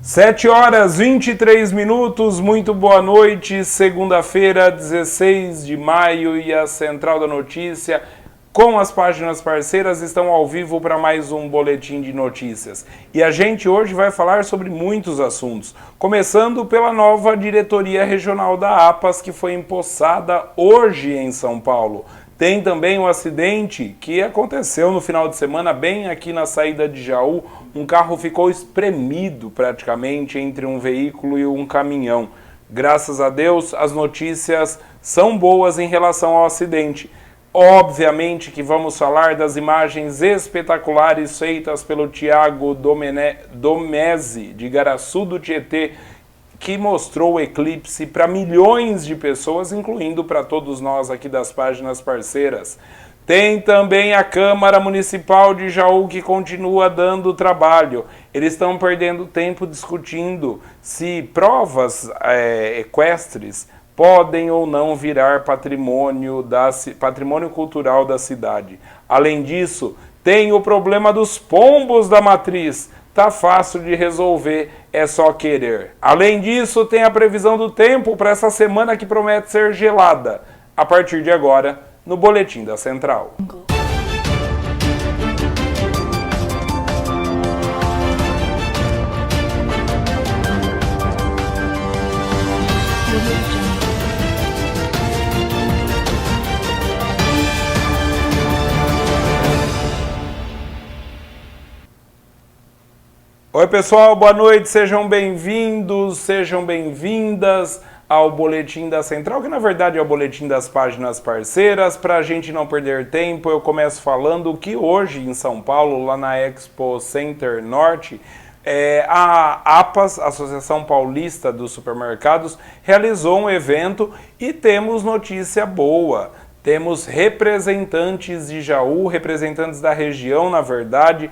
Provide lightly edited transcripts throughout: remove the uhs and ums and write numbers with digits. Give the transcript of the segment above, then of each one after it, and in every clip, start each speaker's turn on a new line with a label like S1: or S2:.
S1: 7h23, muito boa noite, segunda-feira, 16 de maio, e a Central da Notícia, com as páginas parceiras, estão ao vivo para mais um boletim de notícias. E a gente hoje vai falar sobre muitos assuntos, começando pela nova diretoria regional da APAS, que foi empossada hoje em São Paulo. Tem também um acidente que aconteceu no final de semana, bem aqui na saída de Jaú. Um carro ficou espremido praticamente entre um veículo e um caminhão. Graças a Deus, as notícias são boas em relação ao acidente. Obviamente que vamos falar das imagens espetaculares feitas pelo Thiago Domese, de Garaçu do Tietê, que mostrou o eclipse para milhões de pessoas, incluindo para todos nós aqui das páginas parceiras. Tem também a Câmara Municipal de Jaú, que continua dando trabalho. Eles estão perdendo tempo discutindo se provas equestres podem ou não virar patrimônio cultural da cidade. Além disso, tem o problema dos pombos da matriz. Tá fácil de resolver, é só querer. Além disso, tem a previsão do tempo para essa semana que promete ser gelada. A partir de agora, no Boletim da Central. Oi pessoal, boa noite, sejam bem-vindos, sejam bem-vindas ao Boletim da Central, que na verdade é o Boletim das páginas parceiras. Para a gente não perder tempo, eu começo falando que hoje em São Paulo, lá na Expo Center Norte, a APAS, Associação Paulista dos Supermercados, realizou um evento e temos notícia boa. Temos representantes de Jaú, representantes da região, na verdade,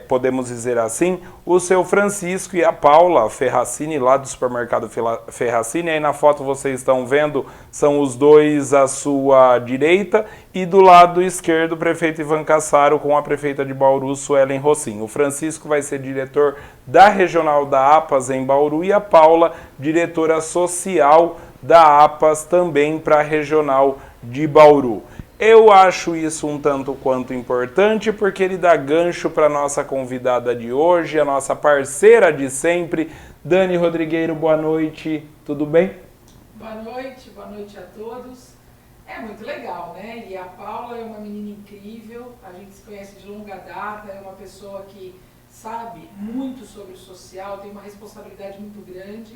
S1: podemos dizer assim, o seu Francisco e a Paula Ferracini, lá do supermercado Ferracini. Aí na foto vocês estão vendo, são os dois à sua direita, e do lado esquerdo o prefeito Ivan Cassaro com a prefeita de Bauru, Suelen Rossim. O Francisco vai ser diretor da regional da APAS em Bauru e a Paula, diretora social da APAS também para a regional de Bauru. Eu acho isso um tanto quanto importante, porque ele dá gancho para a nossa convidada de hoje, a nossa parceira de sempre, Dani Rodrigueiro. Boa noite, tudo bem?
S2: Boa noite a todos. É muito legal, né? E a Paula é uma menina incrível, a gente se conhece de longa data, é uma pessoa que sabe muito sobre o social, tem uma responsabilidade muito grande,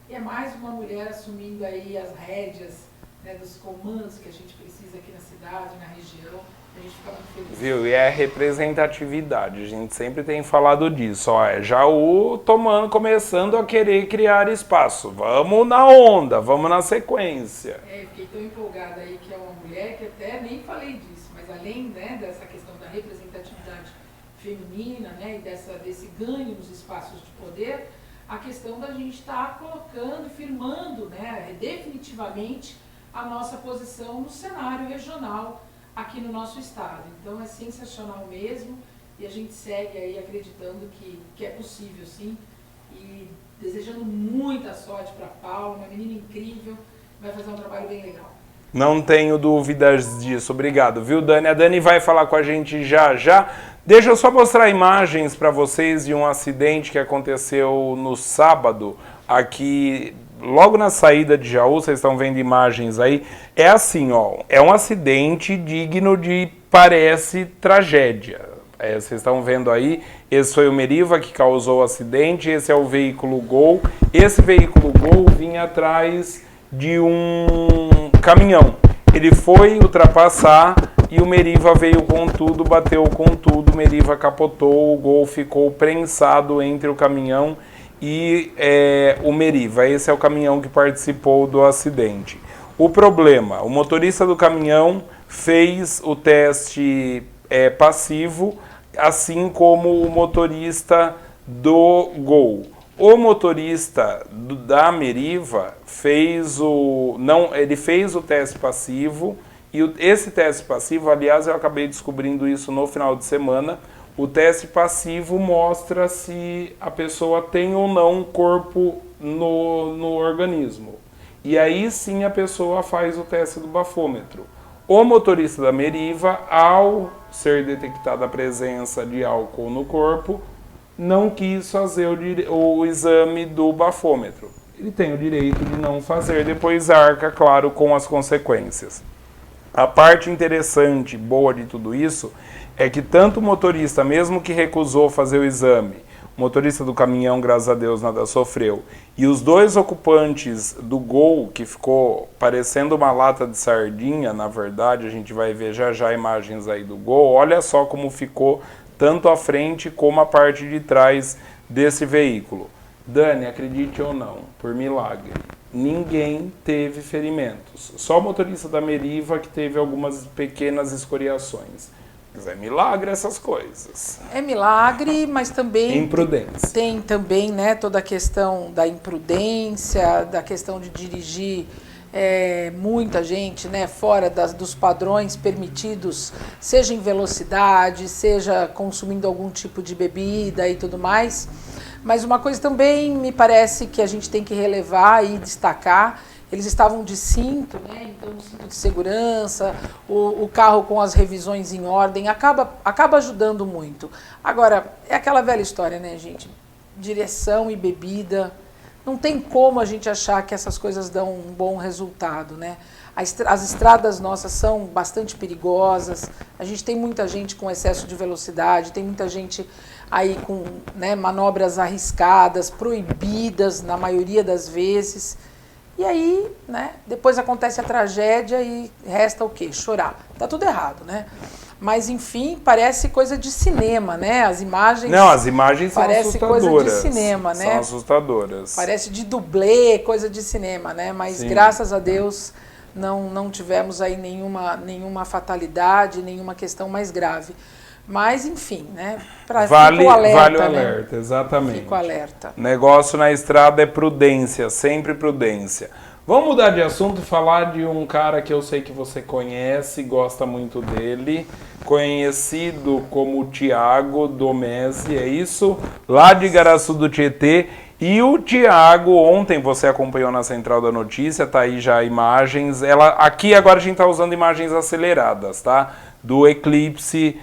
S2: e é mais uma mulher assumindo aí as rédeas, né, dos comandos que a gente precisa aqui na cidade, na região. A gente fica muito feliz.
S1: Viu? E é representatividade, a gente sempre tem falado disso. Ó, Jaú começando a querer criar espaço. Vamos na onda, vamos na sequência.
S2: Fiquei tão empolgada aí que é uma mulher que até nem falei disso, mas além, né, dessa questão da representatividade feminina, né, e desse ganho nos espaços de poder, a questão da gente estar colocando, firmando, né, definitivamente a nossa posição no cenário regional aqui no nosso estado. Então é sensacional mesmo, e a gente segue aí acreditando que é possível sim, e desejando muita sorte para a Paula, uma menina incrível, vai fazer um trabalho bem legal.
S1: Não tenho dúvidas disso, obrigado, viu, Dani? A Dani vai falar com a gente já já. Deixa eu só mostrar imagens para vocês de um acidente que aconteceu no sábado, aqui logo na saída de Jaú. Vocês estão vendo imagens aí. É assim, ó, é um acidente digno de, parece, tragédia. Vocês estão vendo aí, esse foi o Meriva que causou o acidente, esse é o veículo Gol. Esse veículo Gol vinha atrás de um caminhão. Ele foi ultrapassar e o Meriva veio com tudo, bateu com tudo, o Meriva capotou, o Gol ficou prensado entre o caminhão e o Meriva. Esse é o caminhão que participou do acidente. O problema, o motorista do caminhão fez o teste passivo, assim como o motorista do Gol. O motorista da Meriva ele fez o teste passivo, e esse teste passivo, aliás, eu acabei descobrindo isso no final de semana. O teste passivo mostra se a pessoa tem ou não corpo no organismo. E aí sim a pessoa faz o teste do bafômetro. O motorista da Meriva, ao ser detectada a presença de álcool no corpo, não quis fazer o exame do bafômetro. Ele tem o direito de não fazer, depois arca, claro, com as consequências. A parte interessante, boa de tudo isso, é que tanto o motorista, mesmo que recusou fazer o exame, o motorista do caminhão, graças a Deus, nada sofreu, e os dois ocupantes do Gol, que ficou parecendo uma lata de sardinha, na verdade, a gente vai ver já já imagens aí do Gol, olha só como ficou tanto a frente como a parte de trás desse veículo. Dani, acredite ou não, por milagre, ninguém teve ferimentos. Só o motorista da Meriva que teve algumas pequenas escoriações. Mas é milagre essas coisas.
S2: É milagre, mas também
S1: imprudência.
S2: Tem também, né, toda a questão da imprudência, da questão de dirigir muita gente, né, fora dos padrões permitidos, seja em velocidade, seja consumindo algum tipo de bebida e tudo mais. Mas uma coisa também me parece que a gente tem que relevar e destacar, eles estavam de cinto, né? Então cinto de segurança, o carro com as revisões em ordem, acaba ajudando muito. Agora, é aquela velha história, né, gente? Direção e bebida, não tem como a gente achar que essas coisas dão um bom resultado, né? As estradas nossas são bastante perigosas, a gente tem muita gente com excesso de velocidade, tem muita gente aí com, né, manobras arriscadas, proibidas na maioria das vezes. E aí, né, depois acontece a tragédia e resta o quê? Chorar. Tá tudo errado, né? Mas, enfim, parece coisa de cinema, né? As imagens...
S1: Não, as imagens são assustadoras.
S2: Parece coisa de cinema, né?
S1: São assustadoras.
S2: Parece de dublê, coisa de cinema, né? Mas, sim, graças a Deus, não tivemos aí nenhuma fatalidade, nenhuma questão mais grave. Mas, enfim, né?
S1: Vale o alerta,
S2: né?
S1: Exatamente.
S2: Fico alerta.
S1: Negócio na estrada é prudência, sempre prudência. Vamos mudar de assunto e falar de um cara que eu sei que você conhece, gosta muito dele, conhecido como Tiago Domesi, é isso? Lá de Igaraçu do Tietê. E o Tiago, ontem você acompanhou na Central da Notícia, tá aí já imagens. Aqui agora a gente tá usando imagens aceleradas, tá? Do eclipse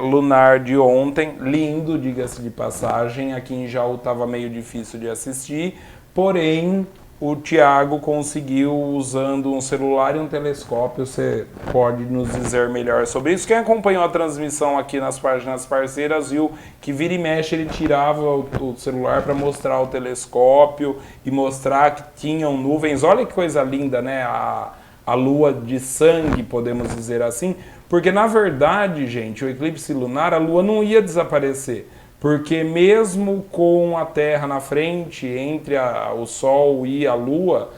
S1: lunar de ontem, lindo, diga-se de passagem. Aqui em Jaú estava meio difícil de assistir, porém o Tiago conseguiu, usando um celular e um telescópio. Você pode nos dizer melhor sobre isso? Quem acompanhou a transmissão aqui nas páginas parceiras viu que vira e mexe ele tirava o celular para mostrar o telescópio e mostrar que tinham nuvens. Olha que coisa linda, né? A lua de sangue, podemos dizer assim, porque na verdade, gente, o eclipse lunar, a lua não ia desaparecer, porque mesmo com a Terra na frente, entre o Sol e a Lua,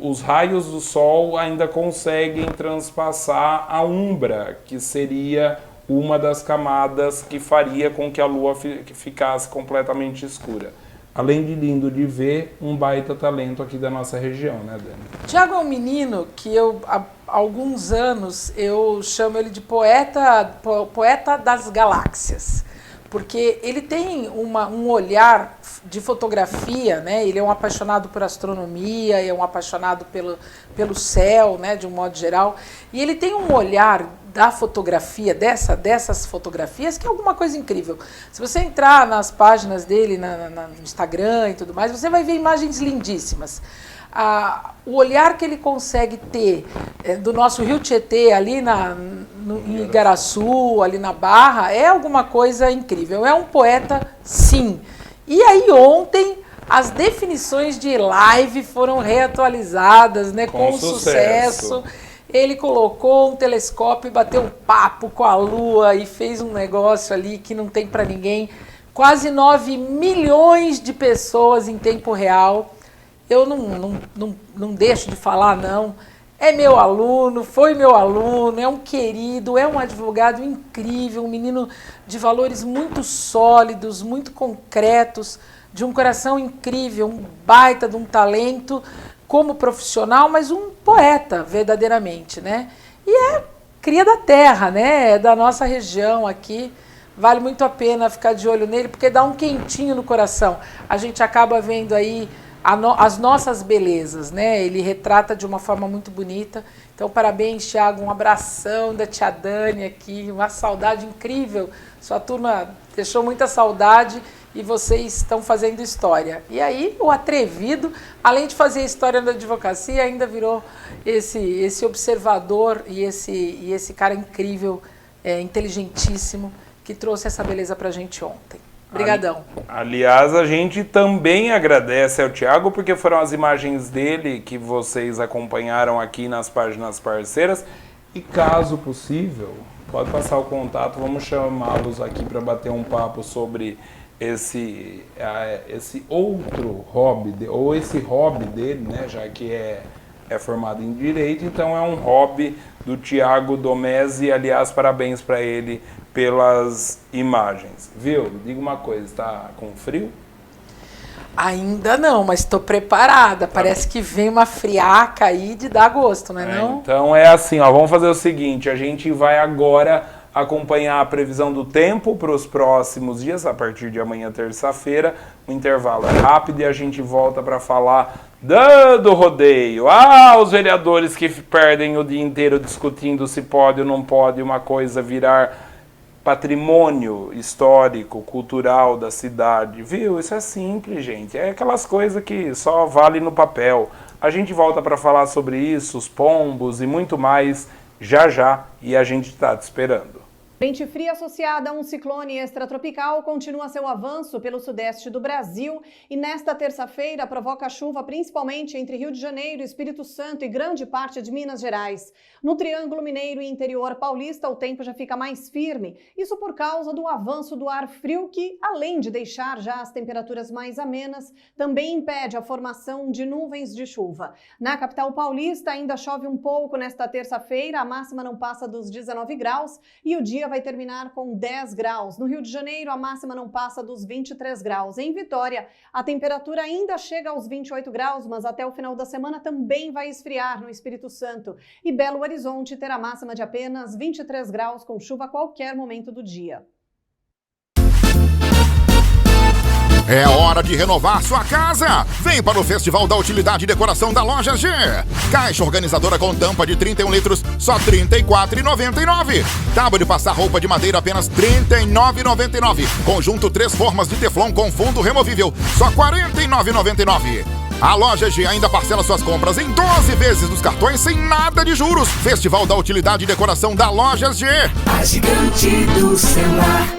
S1: os raios do Sol ainda conseguem transpassar a umbra, que seria uma das camadas que faria com que a Lua ficasse completamente escura. Além de lindo de ver, um baita talento aqui da nossa região, né, Dani?
S2: Tiago é um menino que há alguns anos eu chamo ele de poeta das galáxias, porque ele tem um olhar de fotografia, né? Ele é um apaixonado por astronomia, é um apaixonado pelo céu, né, de um modo geral, e ele tem um olhar da fotografia, dessas fotografias, que é alguma coisa incrível. Se você entrar nas páginas dele, no Instagram e tudo mais, você vai ver imagens lindíssimas. O olhar que ele consegue ter do nosso Rio Tietê, ali em Igaraçu, ali na Barra, é alguma coisa incrível. É um poeta, sim. E aí ontem as definições de live foram reatualizadas, né, com sucesso. Ele colocou um telescópio e bateu um papo com a Lua e fez um negócio ali que não tem para ninguém. Quase 9 milhões de pessoas em tempo real. Eu não deixo de falar, não. É meu aluno, foi meu aluno, é um querido, é um advogado incrível, um menino de valores muito sólidos, muito concretos, de um coração incrível, um baita de um talento como profissional, mas um poeta, verdadeiramente, né? E cria da terra, né? Da nossa região aqui. Vale muito a pena ficar de olho nele, porque dá um quentinho no coração. A gente acaba vendo aí as nossas belezas, né? Ele retrata de uma forma muito bonita. Então, parabéns, Thiago, um abração da tia Dani aqui, uma saudade incrível. Sua turma deixou muita saudade e vocês estão fazendo história. E aí, o atrevido, além de fazer história na advocacia, ainda virou esse observador e esse cara incrível, inteligentíssimo, que trouxe essa beleza pra gente ontem. Obrigadão.
S1: Aliás, a gente também agradece ao Thiago, porque foram as imagens dele que vocês acompanharam aqui nas páginas parceiras. E caso possível, pode passar o contato, vamos chamá-los aqui para bater um papo sobre esse outro hobby, ou esse hobby dele, né, já que é formado em Direito, então é um hobby do Thiago Domesi. Aliás, parabéns para ele pelas imagens. Viu? Diga uma coisa, está com frio?
S2: Ainda não, mas estou preparada. Parece que vem uma friaca aí de dar gosto, não é não?
S1: Então é assim, ó, vamos fazer o seguinte, a gente vai agora acompanhar a previsão do tempo para os próximos dias, a partir de amanhã, terça-feira. O intervalo é rápido e a gente volta para falar do rodeio. Os vereadores que perdem o dia inteiro discutindo se pode ou não pode uma coisa virar patrimônio histórico, cultural da cidade, viu? Isso é simples, gente. É aquelas coisas que só vale no papel. A gente volta para falar sobre isso, os pombos e muito mais já, e a gente está te esperando.
S3: Frente fria associada a um ciclone extratropical continua seu avanço pelo sudeste do Brasil e nesta terça-feira provoca chuva principalmente entre Rio de Janeiro, Espírito Santo e grande parte de Minas Gerais. No Triângulo Mineiro e interior paulista o tempo já fica mais firme, isso por causa do avanço do ar frio que, além de deixar já as temperaturas mais amenas, também impede a formação de nuvens de chuva. Na capital paulista ainda chove um pouco nesta terça-feira, a máxima não passa dos 19 graus e o dia vai terminar com 10 graus. No Rio de Janeiro, a máxima não passa dos 23 graus. Em Vitória, a temperatura ainda chega aos 28 graus, mas até o final da semana também vai esfriar no Espírito Santo. E Belo Horizonte terá máxima de apenas 23 graus, com chuva a qualquer momento do dia.
S4: É hora de renovar sua casa. Vem para o Festival da Utilidade e Decoração da Loja G. Caixa organizadora com tampa de 31 litros, só R$ 34,99. Tábua de passar roupa de madeira, apenas R$ 39,99. Conjunto 3 formas de teflon com fundo removível, só R$ 49,99. A Loja G ainda parcela suas compras em 12 vezes nos cartões sem nada de juros. Festival da Utilidade e Decoração da Loja G.
S5: A gigante do celular.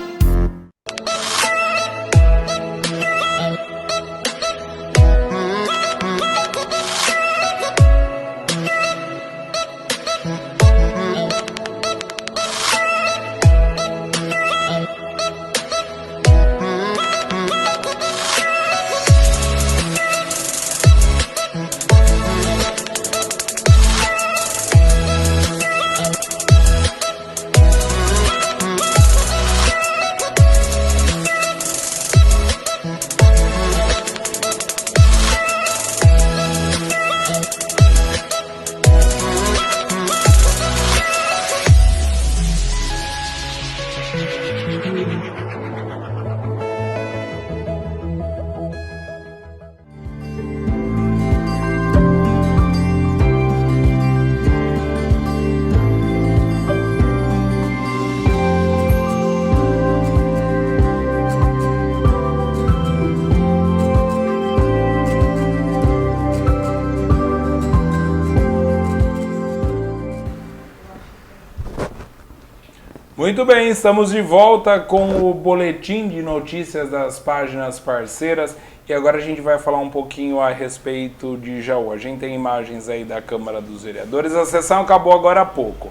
S1: Muito bem, estamos de volta com o boletim de notícias das páginas parceiras e agora a gente vai falar um pouquinho a respeito de Jaú. A gente tem imagens aí da Câmara dos Vereadores, a sessão acabou agora há pouco.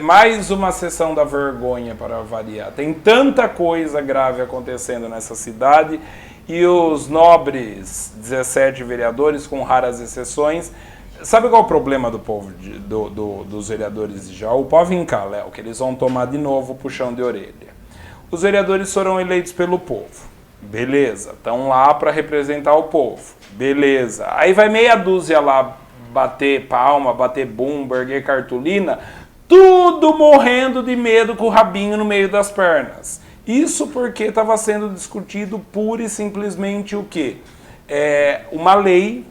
S1: Mais uma sessão da vergonha para variar. Tem tanta coisa grave acontecendo nessa cidade e os nobres 17 vereadores, com raras exceções. Sabe qual é o problema do povo, dos vereadores de Jaú? Pode vir cá, Léo, que eles vão tomar de novo o puxão de orelha. Os vereadores foram eleitos pelo povo. Beleza, estão lá para representar o povo. Beleza. Aí vai meia dúzia lá bater palma, bater bumbo, erguer cartolina tudo morrendo de medo com o rabinho no meio das pernas. Isso porque estava sendo discutido pura e simplesmente o quê? Uma lei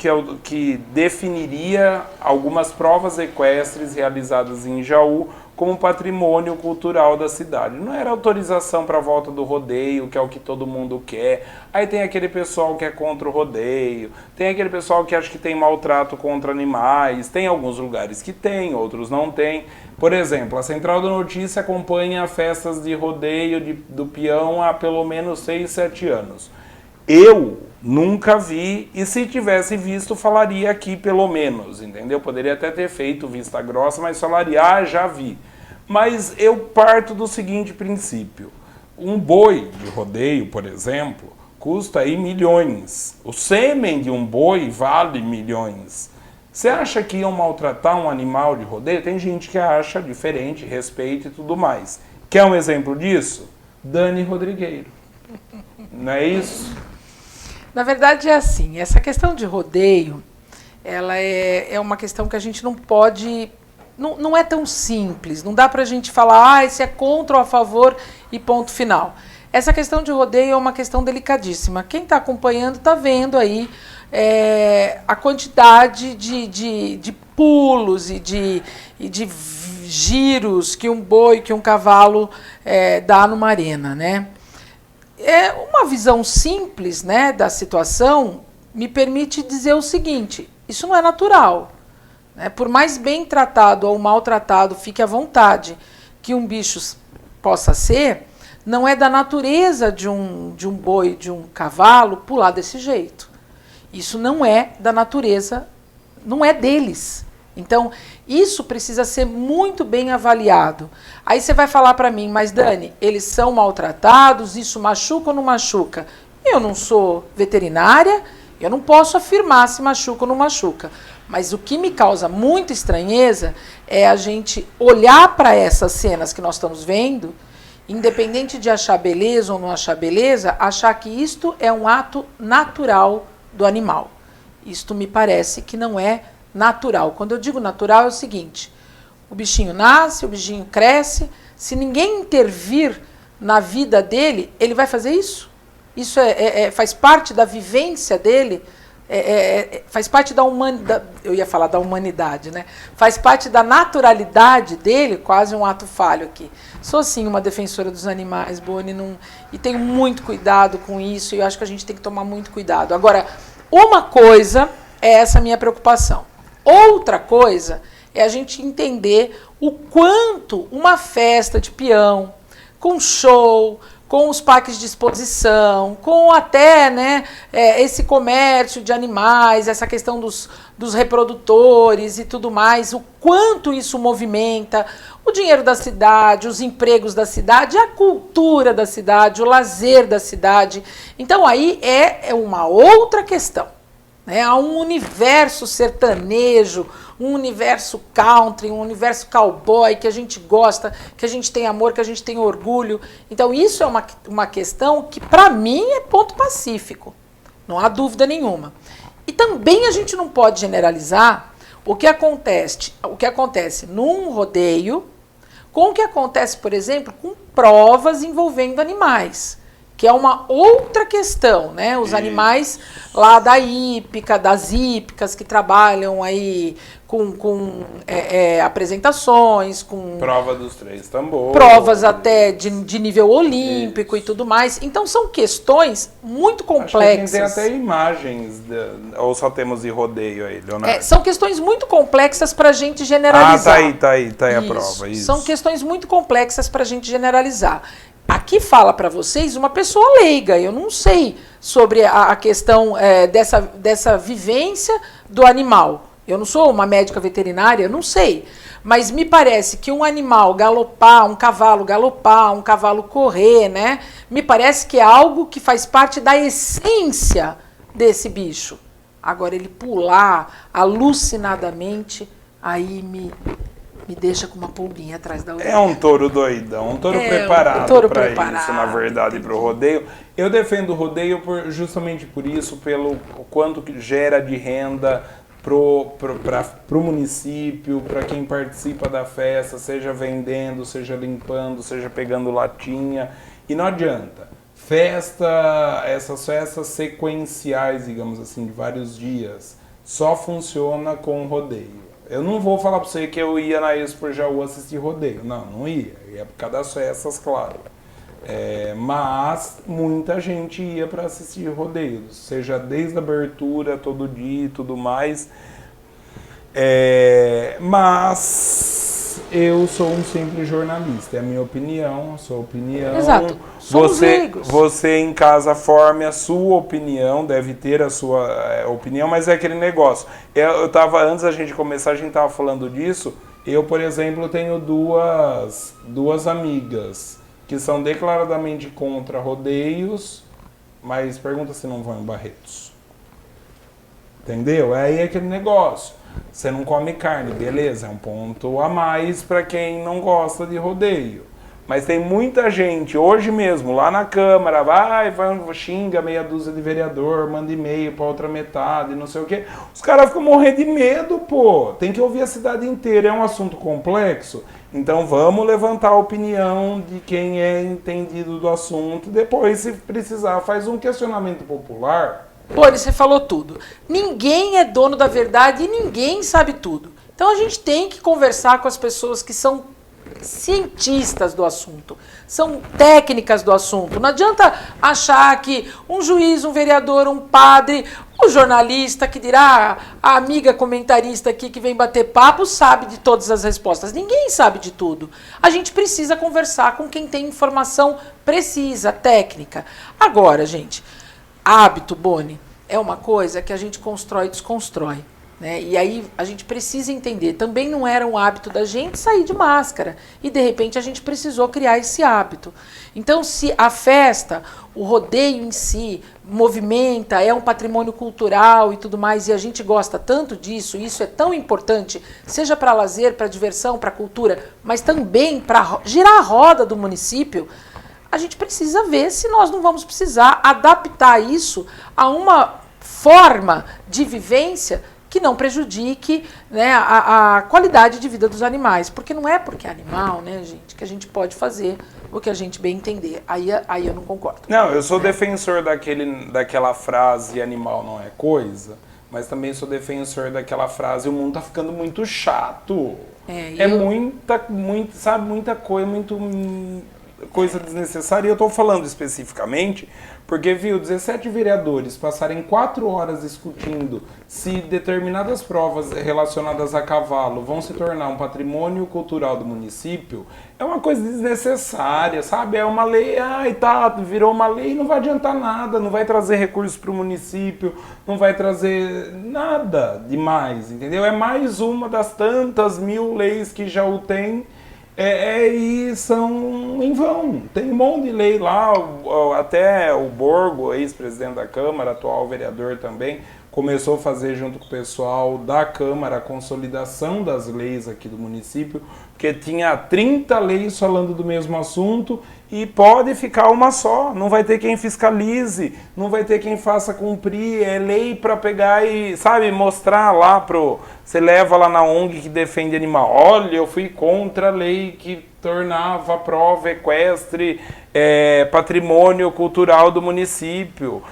S1: que definiria algumas provas equestres realizadas em Jaú como patrimônio cultural da cidade. Não era autorização para a volta do rodeio, que é o que todo mundo quer. Aí tem aquele pessoal que é contra o rodeio, tem aquele pessoal que acha que tem maltrato contra animais, tem alguns lugares que tem, outros não tem. Por exemplo, a Central da Notícia acompanha festas de rodeio do peão há pelo menos 6, 7 anos. Eu nunca vi, e se tivesse visto, falaria aqui pelo menos, entendeu? Poderia até ter feito vista grossa, mas falaria, já vi. Mas eu parto do seguinte princípio. Um boi de rodeio, por exemplo, custa aí milhões. O sêmen de um boi vale milhões. Você acha que iam maltratar um animal de rodeio? Tem gente que acha diferente, respeita e tudo mais. Quer um exemplo disso? Dani Rodrigueiro. Não é isso?
S2: Na verdade é assim, essa questão de rodeio, ela é uma questão que a gente não pode, não é tão simples, não dá pra gente falar, esse é contra ou a favor e ponto final. Essa questão de rodeio é uma questão delicadíssima. Quem está acompanhando está vendo aí a quantidade de pulos e de giros que um boi, que um cavalo dá numa arena, né? Uma visão simples, né, da situação me permite dizer o seguinte: isso não é natural, né? Por mais bem tratado ou maltratado, fique à vontade, que um bicho possa ser, não é da natureza de um boi, de um cavalo pular desse jeito. Isso não é da natureza, não é deles. Então, isso precisa ser muito bem avaliado. Aí você vai falar para mim, mas Dani, eles são maltratados, isso machuca ou não machuca? Eu não sou veterinária, eu não posso afirmar se machuca ou não machuca. Mas o que me causa muita estranheza é a gente olhar para essas cenas que nós estamos vendo, independente de achar beleza ou não achar beleza, achar que isto é um ato natural do animal. Isto me parece que não é natural. Quando eu digo natural é o seguinte: o bichinho nasce, o bichinho cresce, se ninguém intervir na vida dele, ele vai fazer isso? Isso faz parte da vivência dele, faz parte da humanidade, eu ia falar da humanidade, né? Faz parte da naturalidade dele, quase um ato falho aqui. Sou sim uma defensora dos animais, Boni, e tenho muito cuidado com isso, e eu acho que a gente tem que tomar muito cuidado. Agora, uma coisa é essa minha preocupação. Outra coisa é a gente entender o quanto uma festa de peão, com show, com os parques de exposição, com até, né, esse comércio de animais, essa questão dos reprodutores e tudo mais, o quanto isso movimenta o dinheiro da cidade, os empregos da cidade, a cultura da cidade, o lazer da cidade. Então aí é uma outra questão. Há um universo sertanejo, um universo country, um universo cowboy que a gente gosta, que a gente tem amor, que a gente tem orgulho. Então isso é uma questão que para mim é ponto pacífico, não há dúvida nenhuma. E também a gente não pode generalizar o que acontece num rodeio com o que acontece, por exemplo, com provas envolvendo animais, que é uma outra questão, né? Os animais lá da hípica, das hípicas, que trabalham aí com apresentações, com
S1: prova dos 3 tambores,
S2: provas até de nível olímpico. Isso. E tudo mais. Então são questões muito complexas.
S1: Tem até imagens, ou só temos de rodeio aí, Leonardo?
S2: São questões muito complexas para a gente generalizar.
S1: Tá aí a prova. Isso.
S2: São questões muito complexas para a gente generalizar. Aqui fala para vocês uma pessoa leiga, eu não sei sobre a questão dessa vivência do animal. Eu não sou uma médica veterinária, não sei. Mas me parece que um animal galopar, um cavalo correr, né? Me parece que é algo que faz parte da essência desse bicho. Agora, ele pular alucinadamente, aí me deixa com uma pulguinha atrás da orelha.
S1: É um touro doidão, um touro preparado para isso, na verdade, para o rodeio. Eu defendo o rodeio justamente por isso, pelo quanto que gera de renda pro município, para quem participa da festa, seja vendendo, seja limpando, seja pegando latinha. E não adianta. Essas festas sequenciais, digamos assim, de vários dias, só funciona com rodeio. Eu não vou falar para você que eu ia na Expo Jaú assistir rodeio. Não ia. Ia por causa das festas, claro. Mas muita gente ia para assistir rodeios, seja desde a abertura, todo dia e tudo mais. Mas eu sou um simples jornalista, é a minha opinião, a sua opinião.
S2: Exato. Somos leigos.
S1: Você em casa forme a sua opinião, deve ter a sua opinião, mas é aquele negócio. Antes da gente começar, a gente estava falando disso. Eu, por exemplo, tenho duas amigas que são declaradamente contra rodeios, mas pergunta se não vão em Barretos. Entendeu? Aí é aquele negócio. Você não come carne, beleza, é um ponto a mais para quem não gosta de rodeio. Mas tem muita gente, hoje mesmo, lá na Câmara, vai xinga meia dúzia de vereador, manda e-mail para outra metade, não sei o quê. Os caras ficam morrendo de medo, pô. Tem que ouvir a cidade inteira, é um assunto complexo. Então vamos levantar a opinião de quem é entendido do assunto. Depois, se precisar, faz um questionamento popular.
S2: Boni, você falou tudo. Ninguém é dono da verdade e ninguém sabe tudo. Então a gente tem que conversar com as pessoas que são cientistas do assunto, são técnicas do assunto. Não adianta achar que um juiz, um vereador, um padre, um jornalista que dirá, a amiga comentarista aqui que vem bater papo sabe de todas as respostas. Ninguém sabe de tudo. A gente precisa conversar com quem tem informação precisa, técnica. Agora, gente, hábito, Boni, é uma coisa que a gente constrói e desconstrói. Né? E aí a gente precisa entender, também não era um hábito da gente sair de máscara e de repente a gente precisou criar esse hábito. Então se a festa, o rodeio em si movimenta, é um patrimônio cultural e tudo mais, e a gente gosta tanto disso, isso é tão importante, seja para lazer, para diversão, para cultura, mas também para girar a roda do município, a gente precisa ver se nós não vamos precisar adaptar isso a uma forma de vivência que não prejudique, né, a qualidade de vida dos animais. Porque não é porque é animal, né, gente, que a gente pode fazer o que a gente bem entender. Aí eu não concordo.
S1: Não, eu sou defensor daquela frase animal não é coisa, mas também sou defensor daquela frase o mundo tá ficando muito chato. Muita coisa desnecessária. E eu tô falando especificamente porque, 17 vereadores passarem 4 horas discutindo se determinadas provas relacionadas a cavalo vão se tornar um patrimônio cultural do município, é uma coisa desnecessária, sabe? É uma lei, virou uma lei e não vai adiantar nada, não vai trazer recursos para o município, não vai trazer nada demais, entendeu? É mais uma das tantas 1000 leis que já o tem. E são em vão. Tem um monte de lei lá, até o Borgo, ex-presidente da Câmara, atual vereador também, começou a fazer junto com o pessoal da Câmara a consolidação das leis aqui do município, porque tinha 30 leis falando do mesmo assunto e pode ficar uma só, não vai ter quem fiscalize, não vai ter quem faça cumprir, é lei para pegar e, sabe, mostrar lá você leva lá na ONG que defende animal, olha, eu fui contra a lei que tornava a prova equestre patrimônio cultural do município.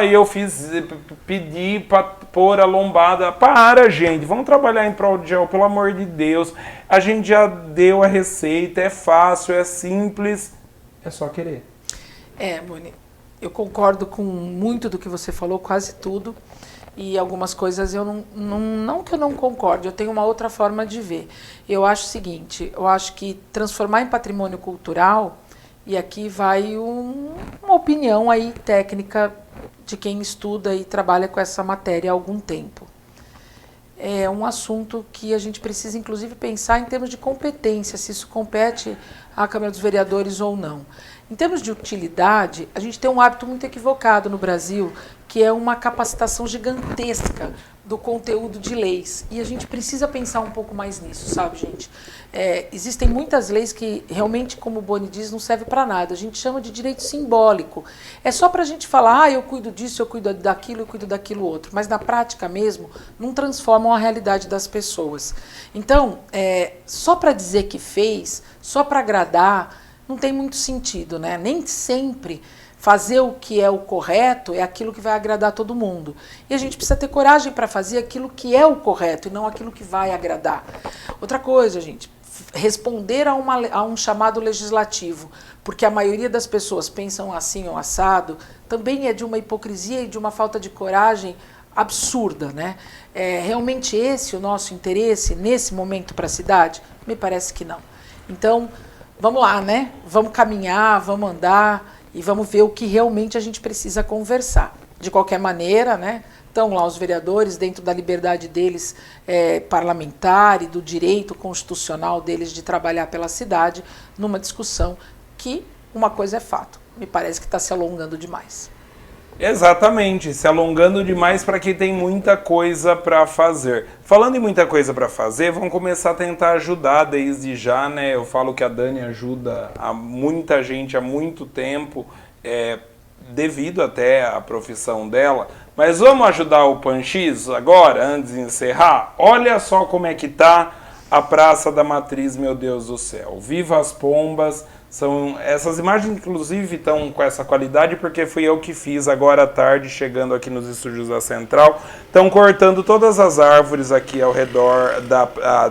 S1: Eu pedi para pôr a lombada. Para, gente, vamos trabalhar em prol de gel, pelo amor de Deus. A gente já deu a receita, é fácil, é simples, é só querer.
S2: Boni, eu concordo com muito do que você falou, quase tudo. E algumas coisas eu não que eu não concorde, eu tenho uma outra forma de ver. Eu acho o seguinte, eu acho que transformar em patrimônio cultural, e aqui vai uma opinião aí técnica de quem estuda e trabalha com essa matéria há algum tempo. É um assunto que a gente precisa, inclusive, pensar em termos de competência, se isso compete à Câmara dos Vereadores ou não. Em termos de utilidade, a gente tem um hábito muito equivocado no Brasil, que é uma capacitação gigantesca do conteúdo de leis. E a gente precisa pensar um pouco mais nisso, sabe, gente? Existem muitas leis que realmente, como o Boni diz, não servem para nada. A gente chama de direito simbólico. É só para a gente falar, eu cuido disso, eu cuido daquilo, eu cuido daquilo outro. Mas na prática mesmo, não transformam a realidade das pessoas. Então, só para dizer que fez, só para agradar, não tem muito sentido, né? Nem sempre fazer o que é o correto é aquilo que vai agradar todo mundo. E a gente precisa ter coragem para fazer aquilo que é o correto e não aquilo que vai agradar. Outra coisa, gente, responder a um chamado legislativo, porque a maioria das pessoas pensam assim ou assado, também é de uma hipocrisia e de uma falta de coragem absurda, né? É realmente esse o nosso interesse nesse momento para a cidade? Me parece que não. Então, vamos lá, né? Vamos caminhar, vamos andar e vamos ver o que realmente a gente precisa conversar. De qualquer maneira, né? Estão lá os vereadores, dentro da liberdade deles parlamentar e do direito constitucional deles de trabalhar pela cidade, numa discussão que uma coisa é fato. Me parece que está se alongando demais.
S1: Exatamente, se alongando demais para quem tem muita coisa para fazer. Falando em muita coisa para fazer, vamos começar a tentar ajudar desde já, né? Eu falo que a Dani ajuda a muita gente há muito tempo, devido até à profissão dela. Mas vamos ajudar o Panchis agora, antes de encerrar? Olha só como é que tá a Praça da Matriz, meu Deus do céu. Viva as pombas! Essas imagens, inclusive, estão com essa qualidade porque fui eu que fiz agora à tarde, chegando aqui nos estúdios da Central. Estão cortando todas as árvores aqui ao redor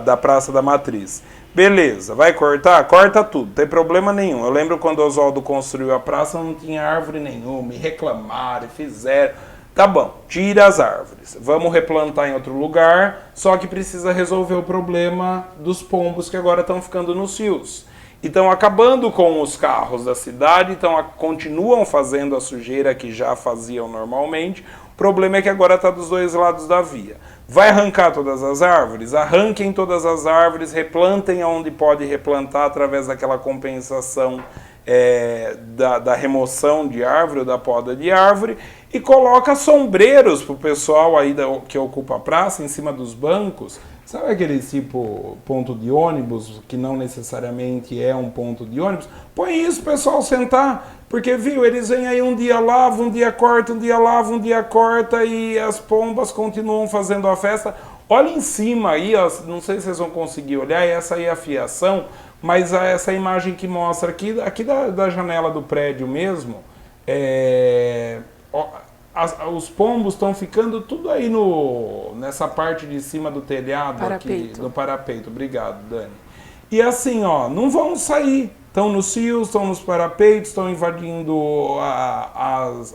S1: da Praça da Matriz. Beleza, vai cortar? Corta tudo, não tem problema nenhum. Eu lembro quando o Oswaldo construiu a praça, não tinha árvore nenhuma, e reclamaram, e fizeram. Tá bom, tira as árvores. Vamos replantar em outro lugar, só que precisa resolver o problema dos pombos que agora estão ficando nos fios. E estão acabando com os carros da cidade, então continuam fazendo a sujeira que já faziam normalmente. O problema é que agora está dos dois lados da via. Vai arrancar todas as árvores? Arranquem todas as árvores, replantem onde pode replantar através daquela compensação da remoção de árvore ou da poda de árvore, e coloca sombreiros para o pessoal aí que ocupa a praça, em cima dos bancos. Sabe aquele tipo ponto de ônibus, que não necessariamente é um ponto de ônibus? Põe isso o pessoal sentar, porque, viu, eles vêm aí um dia lava, um dia corta, um dia lava, um dia corta, e as pombas continuam fazendo a festa. Olha em cima aí, ó, não sei se vocês vão conseguir olhar, essa aí é a fiação, mas essa imagem que mostra aqui da janela do prédio mesmo, os pombos estão ficando tudo aí nessa parte de cima do telhado,
S2: parapeito.
S1: Aqui, no parapeito. Obrigado, Dani. E assim, ó, não vão sair. Estão nos fios, estão nos parapeitos, estão invadindo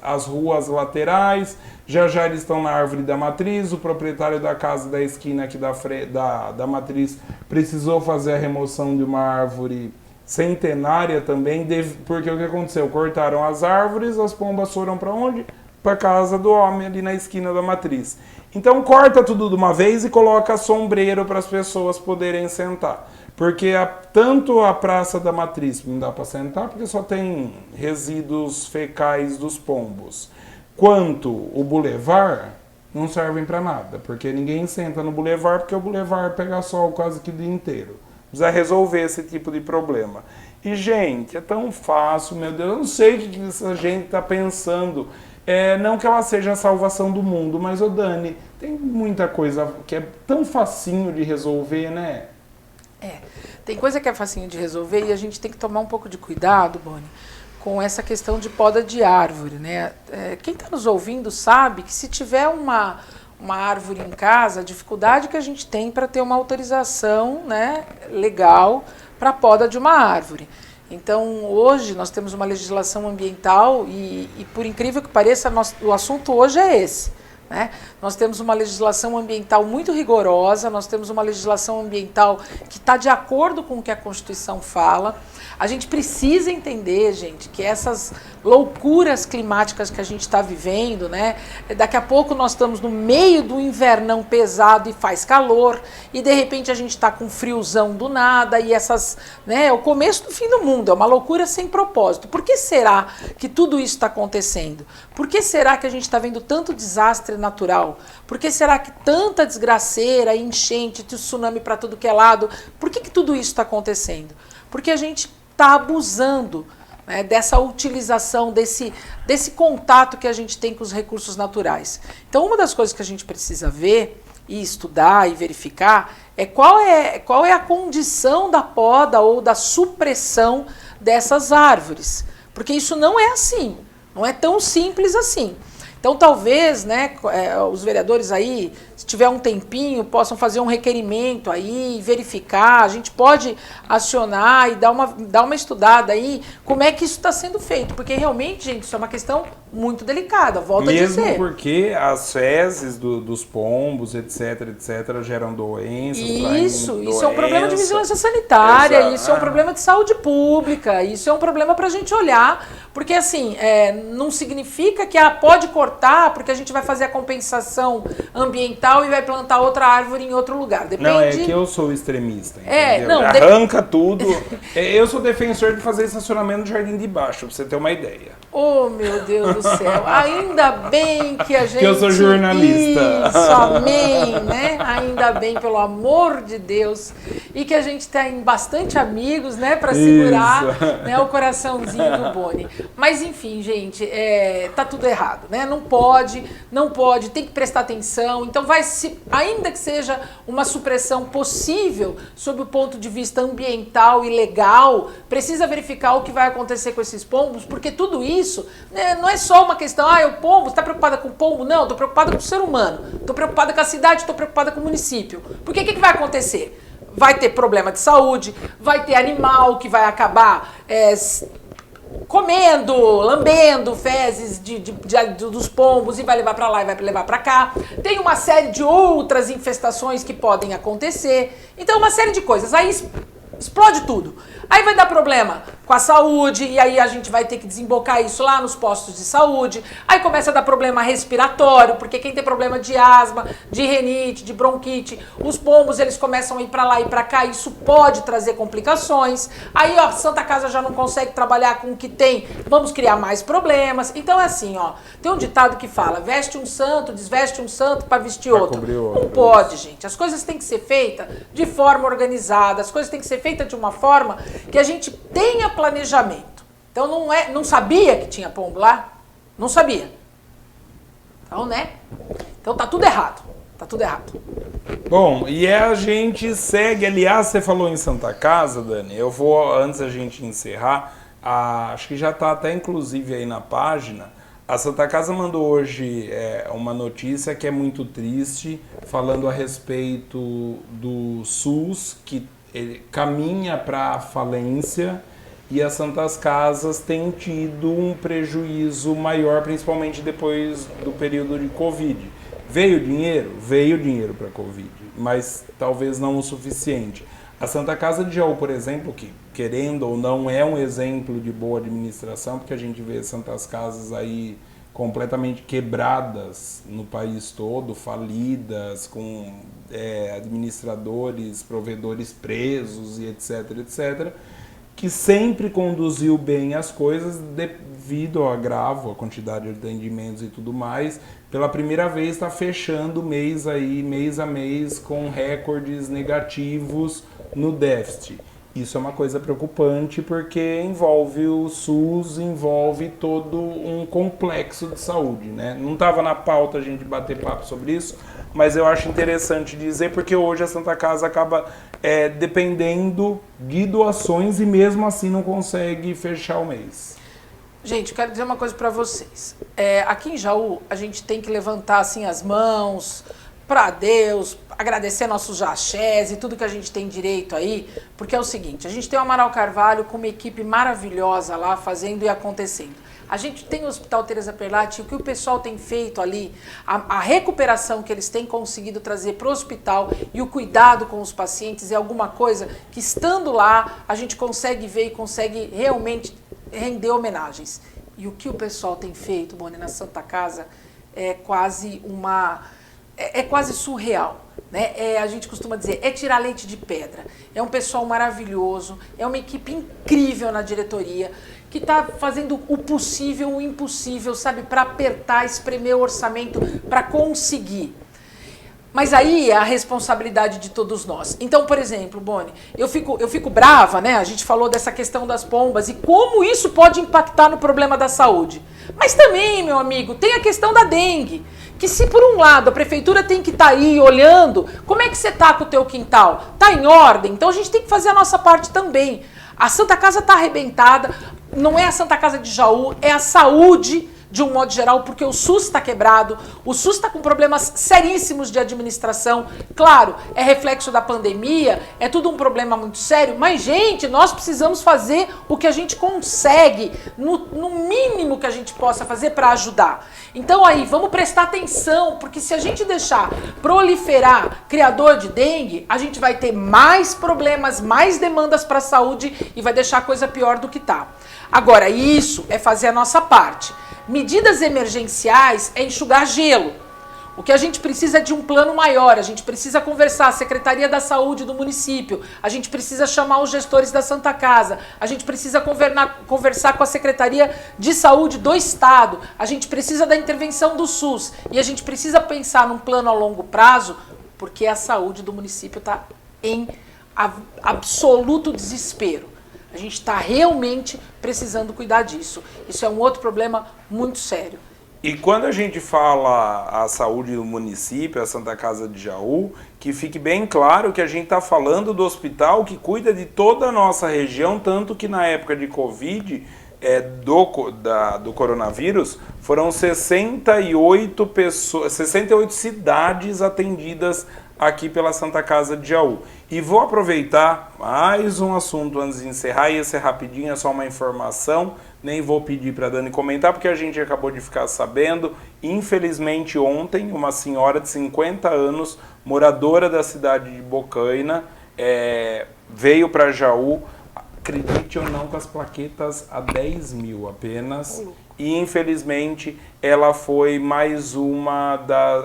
S1: as ruas laterais. Já eles estão na árvore da Matriz. O proprietário da casa da esquina aqui da Matriz precisou fazer a remoção de uma árvore centenária também, porque o que aconteceu? Cortaram as árvores, as pombas foram para onde? Para a casa do homem ali na esquina da Matriz. Então corta tudo de uma vez e coloca sombreiro para as pessoas poderem sentar. Porque tanto a Praça da Matriz não dá para sentar, porque só tem resíduos fecais dos pombos, quanto o Boulevard não servem para nada, porque ninguém senta no Boulevard, porque o Boulevard pega sol quase que o dia inteiro. Precisa resolver esse tipo de problema. E, gente, é tão fácil, meu Deus, eu não sei o que essa gente está pensando. Não que ela seja a salvação do mundo, mas, ô Dani, tem muita coisa que é tão facinho de resolver, né?
S2: Tem coisa que é facinho de resolver e a gente tem que tomar um pouco de cuidado, Boni, com essa questão de poda de árvore, né? Quem está nos ouvindo sabe que se tiver uma árvore em casa, a dificuldade que a gente tem para ter uma autorização, né, legal para a poda de uma árvore. Então, hoje, nós temos uma legislação ambiental e por incrível que pareça, o assunto hoje é esse. né? Nós temos uma legislação ambiental muito rigorosa, nós temos uma legislação ambiental que está de acordo com o que a Constituição fala. A gente precisa entender, gente, que essas loucuras climáticas que a gente está vivendo, né? Daqui a pouco nós estamos no meio do invernão pesado e faz calor, e de repente a gente está com friozão do nada, e né, é o começo do fim do mundo, é uma loucura sem propósito. Por que será que tudo isso está acontecendo? Por que será que a gente está vendo tanto desastre natural? Por que será que tanta desgraceira, enchente, tsunami para tudo que é lado? Por que tudo isso está acontecendo? Porque a gente está abusando, né, dessa utilização, desse contato que a gente tem com os recursos naturais. Então, uma das coisas que a gente precisa ver e estudar e verificar é qual é a condição da poda ou da supressão dessas árvores. Porque isso não é assim, não é tão simples assim. Então, talvez, né, os vereadores aí, se tiver um tempinho, possam fazer um requerimento aí, verificar. A gente pode acionar e dar uma estudada aí como é que isso está sendo feito. Porque realmente, gente, isso é uma questão muito delicada, volto a dizer.
S1: Mesmo porque as fezes dos pombos, etc, geram doenças.
S2: Isso é um problema de vigilância sanitária,
S1: Exato.
S2: Isso é um problema de saúde pública, isso é um problema para a gente olhar, porque assim, não significa que pode cortar, porque a gente vai fazer a compensação ambiental e vai plantar outra árvore em outro lugar. Depende...
S1: Não, é que eu sou extremista, entendeu?
S2: Não,
S1: arranca tudo. Eu sou defensor de fazer estacionamento no jardim de baixo, pra você ter uma ideia.
S2: Oh, meu Deus do céu. Ainda bem que a gente...
S1: Que eu sou jornalista.
S2: Isso, amém, né? Ainda bem, pelo amor de Deus. E que a gente tem bastante amigos, né? Para segurar, né, o coraçãozinho do Boni. Mas, enfim, gente, tá tudo errado, né? Não pode, tem que prestar atenção. Então, ainda que seja uma supressão possível, sob o ponto de vista ambiental e legal, precisa verificar o que vai acontecer com esses pombos, porque tudo isso, né, não é só uma questão, o pombo, você está preocupada com o pombo? Não, estou preocupada com o ser humano, estou preocupada com a cidade, estou preocupada com o município. Porque o que vai acontecer? Vai ter problema de saúde, vai ter animal que vai acabar comendo, lambendo fezes dos pombos e vai levar para lá e vai levar para cá. Tem uma série de outras infestações que podem acontecer. Então, uma série de coisas. Aí explode tudo. Aí vai dar problema com a saúde, e aí a gente vai ter que desembocar isso lá nos postos de saúde. Aí começa a dar problema respiratório, porque quem tem problema de asma, de rinite, de bronquite, os pombos eles começam a ir para lá e para cá, e isso pode trazer complicações. Aí, a Santa Casa já não consegue trabalhar com o que tem, vamos criar mais problemas. Então é assim, tem um ditado que fala, veste um santo, desveste um santo para vestir outro. Não pode, gente. As coisas têm que ser feitas de forma organizada, as coisas têm que ser feitas de uma forma que a gente tenha planejamento. Então não sabia que tinha pombo lá? Não sabia. Então, né? Então tá tudo errado. Tá tudo errado.
S1: Bom, e a gente segue, aliás, você falou em Santa Casa, Dani, eu vou, antes da gente encerrar, acho que já tá até inclusive aí na página, a Santa Casa mandou hoje uma notícia que é muito triste, falando a respeito do SUS, que ele caminha para a falência, e as Santas Casas têm tido um prejuízo maior, principalmente depois do período de Covid. Veio dinheiro? Veio dinheiro para a Covid, mas talvez não o suficiente. A Santa Casa de Jaú, por exemplo, que querendo ou não é um exemplo de boa administração, porque a gente vê Santas Casas aí completamente quebradas no país todo, falidas, com administradores, provedores presos e etc, que sempre conduziu bem as coisas devido ao agravo, a quantidade de atendimentos e tudo mais. Pela primeira vez está fechando mês a mês, com recordes negativos no déficit. Isso é uma coisa preocupante porque envolve o SUS, envolve todo um complexo de saúde, né? Não estava na pauta a gente bater papo sobre isso, mas eu acho interessante dizer porque hoje a Santa Casa acaba dependendo de doações e mesmo assim não consegue fechar o mês.
S2: Gente, eu quero dizer uma coisa para vocês. Aqui em Jaú, a gente tem que levantar assim as mãos, para Deus, agradecer nossos axés e tudo que a gente tem direito aí, porque é o seguinte, a gente tem o Amaral Carvalho com uma equipe maravilhosa lá, fazendo e acontecendo. A gente tem o Hospital Teresa Perlatti, o que o pessoal tem feito ali, a recuperação que eles têm conseguido trazer para o hospital e o cuidado com os pacientes é alguma coisa que, estando lá, a gente consegue ver e consegue realmente render homenagens. E o que o pessoal tem feito, Boni, na Santa Casa é quase quase surreal. Né? A gente costuma dizer, é tirar leite de pedra. É um pessoal maravilhoso, é uma equipe incrível na diretoria, que está fazendo o possível, o impossível, sabe, para apertar, espremer o orçamento, para conseguir. Mas aí é a responsabilidade de todos nós. Então, por exemplo, Boni, eu fico brava, né? A gente falou dessa questão das pombas e como isso pode impactar no problema da saúde. Mas também, meu amigo, tem a questão da dengue. Que se por um lado a prefeitura tem que estar aí olhando, como é que você está com o teu quintal? Está em ordem? Então a gente tem que fazer a nossa parte também. A Santa Casa está arrebentada, não é a Santa Casa de Jaú, é a saúde de um modo geral, porque o SUS está quebrado, o SUS está com problemas seríssimos de administração. Claro, é reflexo da pandemia, é tudo um problema muito sério, mas, gente, nós precisamos fazer o que a gente consegue, no mínimo que a gente possa fazer para ajudar. Então aí, vamos prestar atenção, porque se a gente deixar proliferar criador de dengue, a gente vai ter mais problemas, mais demandas para a saúde e vai deixar a coisa pior do que está. Agora, isso é fazer a nossa parte. Medidas emergenciais é enxugar gelo. O que a gente precisa é de um plano maior, a gente precisa conversar, a Secretaria da Saúde do município, a gente precisa chamar os gestores da Santa Casa, a gente precisa conversar com a Secretaria de Saúde do Estado, a gente precisa da intervenção do SUS e a gente precisa pensar num plano a longo prazo, porque a saúde do município está em absoluto desespero. A gente está realmente precisando cuidar disso. Isso é um outro problema muito sério.
S1: E quando a gente fala a saúde do município, a Santa Casa de Jaú, que fique bem claro que a gente está falando do hospital que cuida de toda a nossa região, tanto que na época de Covid, do coronavírus, foram 68 cidades atendidas aqui pela Santa Casa de Jaú. E vou aproveitar mais um assunto antes de encerrar, e esse é rapidinho, é só uma informação, nem vou pedir para a Dani comentar, porque a gente acabou de ficar sabendo. Infelizmente ontem, uma senhora de 50 anos, moradora da cidade de Bocaina, veio para Jaú, acredite ou não, com as plaquetas a 10 mil apenas. E infelizmente ela foi mais uma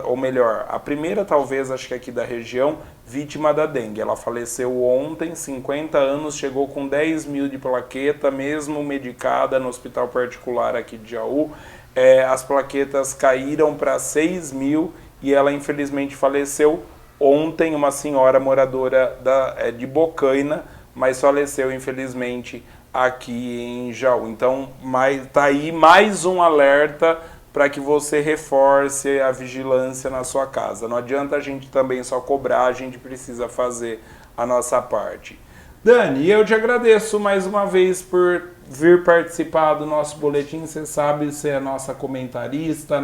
S1: ou melhor, a primeira talvez, acho que aqui da região, vítima da dengue. Ela faleceu ontem, 50 anos, chegou com 10 mil de plaqueta, mesmo medicada no hospital particular aqui de Jaú. As plaquetas caíram para 6 mil e ela infelizmente faleceu ontem, uma senhora moradora de Bocaina, mas faleceu infelizmente aqui em Jaú. Então, tá aí mais um alerta para que você reforce a vigilância na sua casa. Não adianta a gente também só cobrar, a gente precisa fazer a nossa parte. Dani, eu te agradeço mais uma vez por vir participar do nosso boletim. Você sabe, você é nossa comentarista,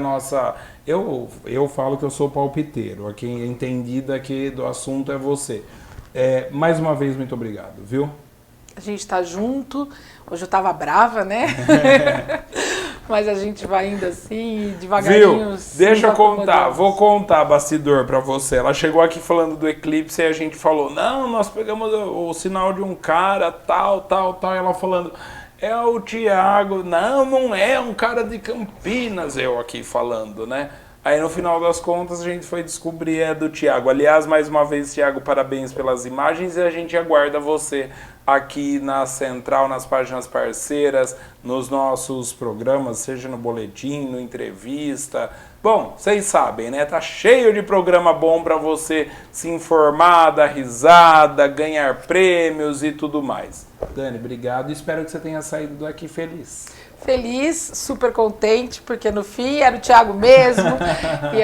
S1: eu falo que eu sou palpiteiro, a quem é entendida aqui do assunto é você. Mais uma vez, muito obrigado, viu?
S2: A gente está junto, hoje eu estava brava, né? Mas a gente vai indo assim, devagarinho.
S1: Viu? Deixa eu contar, vou contar bastidor para você. Ela chegou aqui falando do eclipse e a gente falou, não, nós pegamos o sinal de um cara, tal. E ela falando, é o Tiago. Não é um cara de Campinas, eu aqui falando, né? Aí no final das contas a gente foi descobrir do Tiago. Aliás, mais uma vez, Tiago, parabéns pelas imagens e a gente aguarda você aqui na Central, nas páginas parceiras, nos nossos programas, seja no boletim, no entrevista. Bom, vocês sabem, né? Tá cheio de programa bom para você se informar, dar risada, ganhar prêmios e tudo mais. Dani, obrigado e espero que você tenha saído daqui feliz.
S2: Feliz, super contente, porque no fim era o Tiago mesmo, e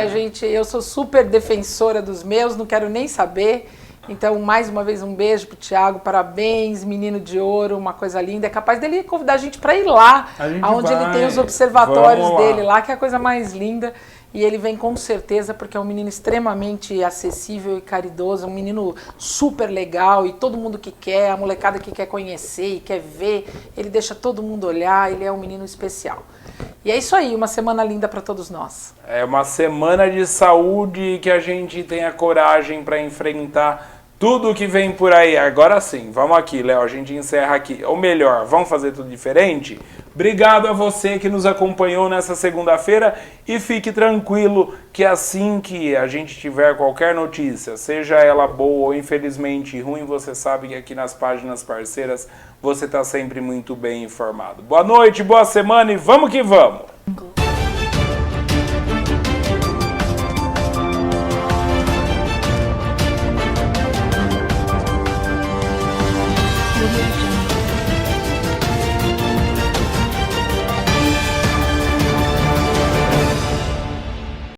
S2: eu sou super defensora dos meus, não quero nem saber. Então, mais uma vez, um beijo pro Tiago, parabéns, menino de ouro, uma coisa linda. É capaz dele convidar a gente para ir lá, onde ele tem os observatórios dele lá, que é a coisa mais linda. e ele vem com certeza porque é um menino extremamente acessível e caridoso, um menino super legal e todo mundo que quer, a molecada que quer conhecer e quer ver, ele deixa todo mundo olhar, ele é um menino especial. E é isso aí, uma semana linda para todos nós.
S1: É uma semana de saúde, que a gente tenha coragem para enfrentar tudo que vem por aí. Agora sim, vamos aqui, Léo, a gente encerra aqui. Ou melhor, vamos fazer tudo diferente? Obrigado a você que nos acompanhou nessa segunda-feira e fique tranquilo que assim que a gente tiver qualquer notícia, seja ela boa ou infelizmente ruim, você sabe que aqui nas páginas parceiras você está sempre muito bem informado. Boa noite, boa semana e vamos que vamos!